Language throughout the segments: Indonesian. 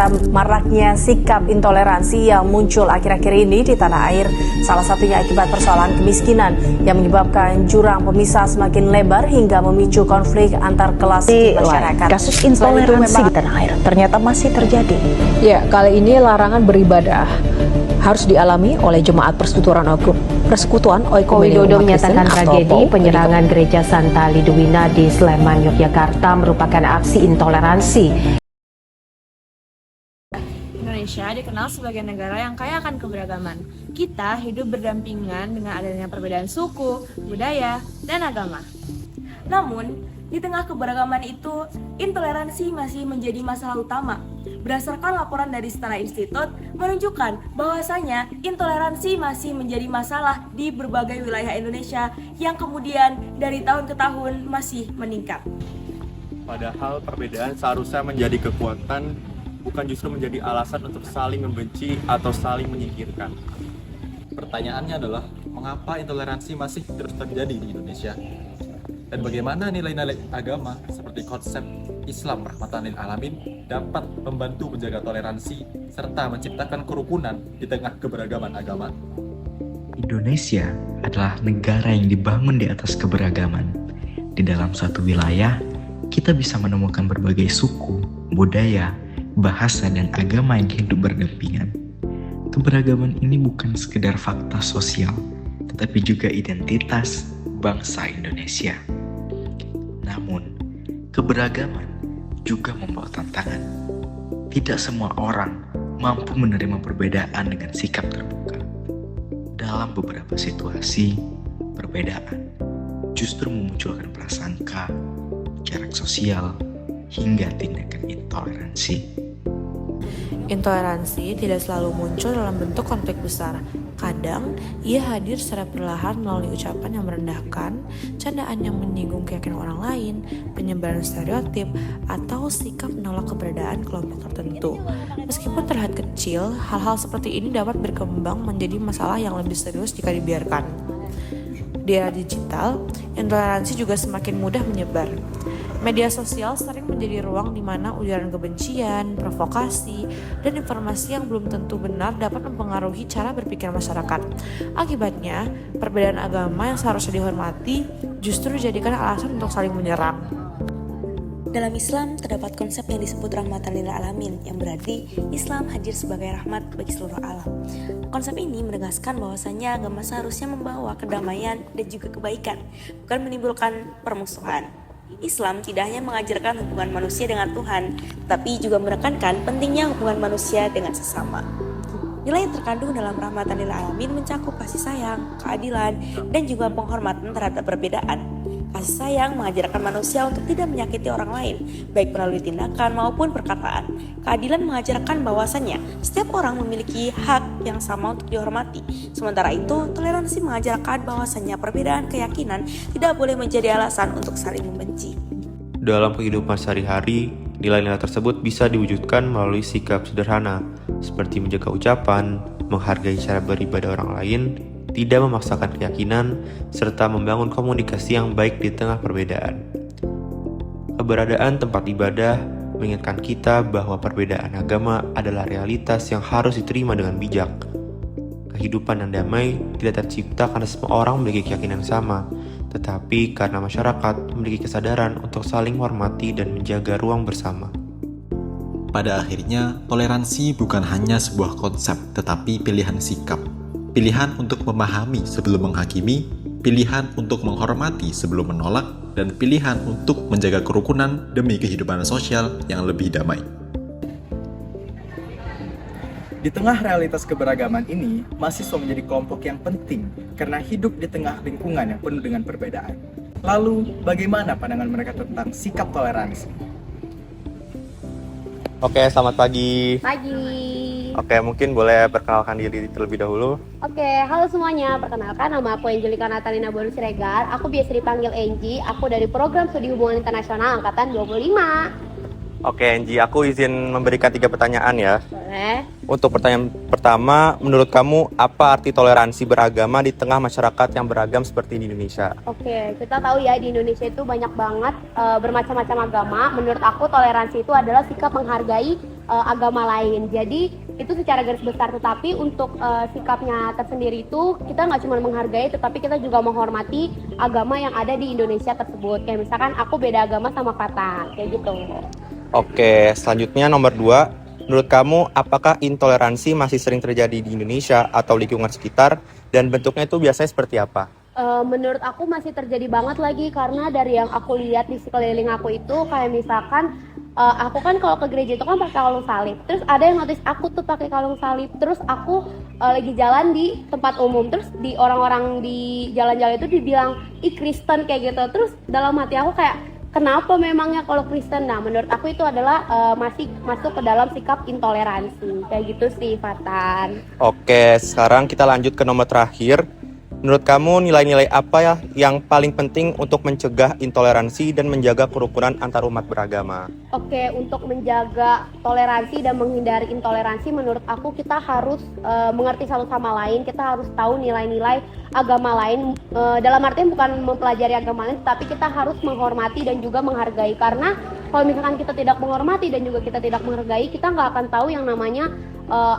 masa maraknya sikap intoleransi yang muncul akhir-akhir ini di tanah air. Salah satunya akibat persoalan kemiskinan yang menyebabkan jurang pemisah semakin lebar hingga memicu konflik antar kelas di masyarakat. Kasus intoleransi di tanah air ternyata masih terjadi. Ya, kali ini larangan beribadah harus dialami oleh jemaat Persekutuan Oikumene Widodo Umat Kristen menyatakan atau tragedi POU penyerangan Gereja Santa Lidwina di Sleman, Yogyakarta merupakan aksi intoleransi. Indonesia dikenal sebagai negara yang kaya akan keberagaman. Kita hidup berdampingan dengan adanya perbedaan suku, budaya, dan agama. Namun, di tengah keberagaman itu, intoleransi masih menjadi masalah utama. Berdasarkan laporan dari Setara Institute menunjukkan bahwasanya intoleransi masih menjadi masalah di berbagai wilayah Indonesia yang kemudian dari tahun ke tahun masih meningkat. Padahal perbedaan seharusnya menjadi kekuatan, bukan justru menjadi alasan untuk saling membenci atau saling menyingkirkan. Pertanyaannya adalah, mengapa intoleransi masih terus terjadi di Indonesia? Dan bagaimana nilai-nilai agama seperti konsep Islam rahmatan lil alamin dapat membantu menjaga toleransi serta menciptakan kerukunan di tengah keberagaman agama? Indonesia adalah negara yang dibangun di atas keberagaman. Di dalam suatu wilayah, kita bisa menemukan berbagai suku, budaya, bahasa, dan agama yang hidup berdampingan. Keberagaman ini bukan sekedar fakta sosial, tetapi juga identitas bangsa Indonesia. Namun, keberagaman juga membawa tantangan. Tidak semua orang mampu menerima perbedaan dengan sikap terbuka. Dalam beberapa situasi, perbedaan justru memunculkan prasangka, jarak sosial, hingga tindakan intoleransi. Intoleransi tidak selalu muncul dalam bentuk konflik besar. Kadang, ia hadir secara perlahan melalui ucapan yang merendahkan, candaan yang menyinggung keyakinan orang lain, penyebaran stereotip, atau sikap menolak keberadaan kelompok tertentu. Meskipun terlihat kecil, hal-hal seperti ini dapat berkembang menjadi masalah yang lebih serius jika dibiarkan. Di era digital, intoleransi juga semakin mudah menyebar. Media sosial sering menjadi ruang di mana ujaran kebencian, provokasi, dan informasi yang belum tentu benar dapat mempengaruhi cara berpikir masyarakat. Akibatnya, perbedaan agama yang seharusnya dihormati justru dijadikan alasan untuk saling menyerang. Dalam Islam terdapat konsep yang disebut rahmatan lil alamin, yang berarti Islam hadir sebagai rahmat bagi seluruh alam. Konsep ini menegaskan bahwasanya agama seharusnya membawa kedamaian dan juga kebaikan, bukan menimbulkan permusuhan. Islam tidak hanya mengajarkan hubungan manusia dengan Tuhan, tapi juga menekankan pentingnya hubungan manusia dengan sesama. Nilai yang terkandung dalam rahmatan lil alamin mencakup kasih sayang, keadilan, dan juga penghormatan terhadap perbedaan. Kasih sayang mengajarkan manusia untuk tidak menyakiti orang lain, baik melalui tindakan maupun perkataan. Keadilan mengajarkan bahwasannya setiap orang memiliki hak yang sama untuk dihormati. Sementara itu, toleransi mengajarkan bahwasannya perbedaan keyakinan tidak boleh menjadi alasan untuk saling membenci. Dalam kehidupan sehari-hari, nilai-nilai tersebut bisa diwujudkan melalui sikap sederhana, seperti menjaga ucapan, menghargai cara beribadah orang lain, tidak memaksakan keyakinan, serta membangun komunikasi yang baik di tengah perbedaan. Keberadaan tempat ibadah mengingatkan kita bahwa perbedaan agama adalah realitas yang harus diterima dengan bijak. Kehidupan yang damai tidak tercipta karena semua orang memiliki keyakinan sama, tetapi karena masyarakat memiliki kesadaran untuk saling menghormati dan menjaga ruang bersama. Pada akhirnya, toleransi bukan hanya sebuah konsep, tetapi pilihan sikap. Pilihan untuk memahami sebelum menghakimi, pilihan untuk menghormati sebelum menolak, dan pilihan untuk menjaga kerukunan demi kehidupan sosial yang lebih damai. Di tengah realitas keberagaman ini, mahasiswa menjadi kelompok yang penting karena hidup di tengah lingkungan yang penuh dengan perbedaan. Lalu, bagaimana pandangan mereka tentang sikap toleransi? Oke, selamat pagi. Pagi. Oke, mungkin boleh perkenalkan diri terlebih dahulu. Oke, halo semuanya. Perkenalkan, nama aku Angelika Natalina Bonus Siregar. Aku biasa dipanggil Angie. Aku dari Program Studi Hubungan Internasional Angkatan 25. Oke, Angie, aku izin memberikan 3 pertanyaan ya. Boleh. Untuk pertanyaan pertama, menurut kamu apa arti toleransi beragama di tengah masyarakat yang beragam seperti di Indonesia? Oke, kita tahu ya di Indonesia itu banyak banget bermacam-macam agama. Menurut aku toleransi itu adalah sikap menghargai agama lain. Jadi itu secara garis besar, tetapi untuk sikapnya tersendiri itu kita nggak cuma menghargai, tetapi kita juga menghormati agama yang ada di Indonesia tersebut. Kayak misalkan aku beda agama sama Fatan, kayak gitu. Oke, selanjutnya nomor 2. Menurut kamu, apakah intoleransi masih sering terjadi di Indonesia atau lingkungan sekitar? Dan bentuknya itu biasanya seperti apa? Menurut aku masih terjadi banget lagi, karena dari yang aku lihat di sekeliling aku itu kayak misalkan aku kan kalau ke gereja itu kan pakai kalung salib. Terus ada yang notice aku tuh pakai kalung salib. Terus aku lagi jalan di tempat umum. Terus di orang-orang di jalan-jalan itu dibilang ih Kristen kayak gitu. Terus dalam hati aku kayak kenapa memangnya kalau Kristen? Nah, menurut aku itu adalah masih masuk ke dalam sikap intoleransi. Kayak gitu sih, Fatan. Oke, sekarang kita lanjut ke nomor terakhir. Menurut kamu, nilai-nilai apa ya yang paling penting untuk mencegah intoleransi dan menjaga kerukunan antar umat beragama? Oke, untuk menjaga toleransi dan menghindari intoleransi, menurut aku kita harus mengerti satu sama lain. Kita harus tahu nilai-nilai agama lain. Dalam artian bukan mempelajari agama lain, tapi kita harus menghormati dan juga menghargai. Karena kalau misalkan kita tidak menghormati dan juga kita tidak menghargai, kita nggak akan tahu yang namanya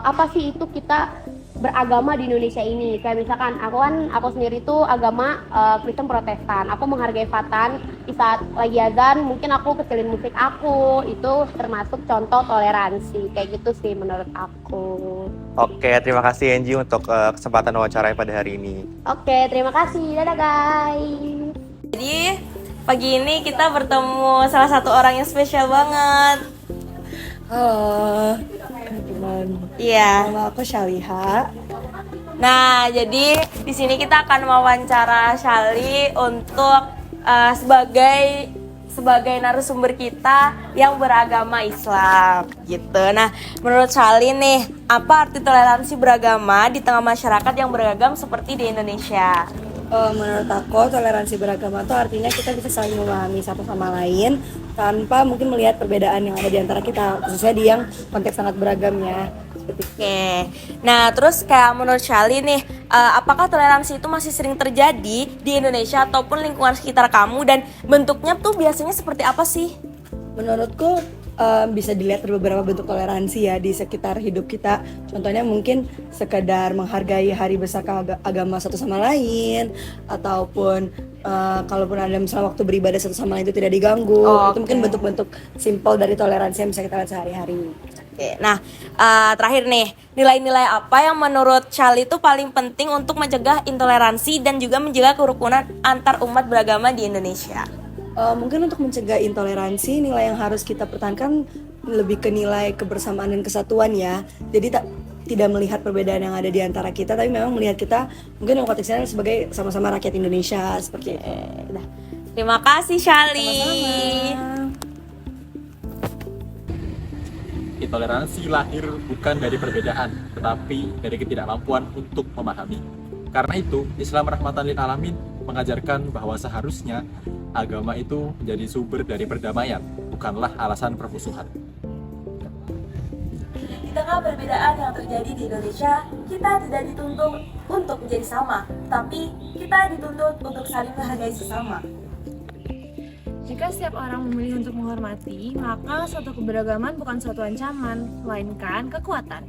apa sih itu kita beragama di Indonesia ini. Kayak misalkan aku sendiri tuh agama Kristen Protestan. Aku menghargai Fatan di saat lagi azan, mungkin aku kecilin musik aku. Itu termasuk contoh toleransi. Kayak gitu sih menurut aku. Oke, terima kasih Angie untuk kesempatan wawancara pada hari ini. Oke, terima kasih. Dadah guys. Jadi pagi ini kita bertemu salah satu orang yang spesial banget. Halo teman-teman. Iya. Nama aku Syaliha. Nah, jadi di sini kita akan wawancara Syali untuk sebagai narasumber kita yang beragama Islam gitu. Nah, menurut Syali nih, apa arti toleransi beragama di tengah masyarakat yang beragam seperti di Indonesia? Menurut aku toleransi beragama itu artinya kita bisa saling memahami satu sama lain tanpa mungkin melihat perbedaan yang ada di antara kita, khususnya di yang konteks sangat beragam ya. Oke, nah terus kayak menurut Syali nih, apakah toleransi itu masih sering terjadi di Indonesia ataupun lingkungan sekitar kamu, dan bentuknya tuh biasanya seperti apa sih? Menurutku bisa dilihat dari beberapa bentuk toleransi ya di sekitar hidup kita. Contohnya mungkin sekedar menghargai hari besar agama satu sama lain, ataupun kalaupun ada misalnya waktu beribadah satu sama lain itu tidak diganggu. Itu mungkin bentuk-bentuk simpel dari toleransi yang bisa kita lihat sehari-hari. Oke, nah terakhir nih, nilai-nilai apa yang menurut Syali itu paling penting untuk mencegah intoleransi dan juga menjaga kerukunan antar umat beragama di Indonesia? Mungkin untuk mencegah intoleransi, nilai yang harus kita pertahankan lebih ke nilai kebersamaan dan kesatuan ya. Jadi tidak melihat perbedaan yang ada di antara kita, tapi memang melihat kita mungkin yang konteksnya sebagai sama-sama rakyat Indonesia seperti itu. Nah, terima kasih Syali. Intoleransi lahir bukan dari perbedaan, tetapi dari ketidakmampuan untuk memahami. Karena itu, Islam Rahmatan lil Alamin mengajarkan bahwa seharusnya agama itu menjadi sumber dari perdamaian, bukanlah alasan permusuhan. Di tengah perbedaan yang terjadi di Indonesia, kita tidak dituntut untuk menjadi sama, tapi kita dituntut untuk saling menghargai sesama. Jika setiap orang memilih untuk menghormati, maka suatu keberagaman bukan suatu ancaman, melainkan kekuatan.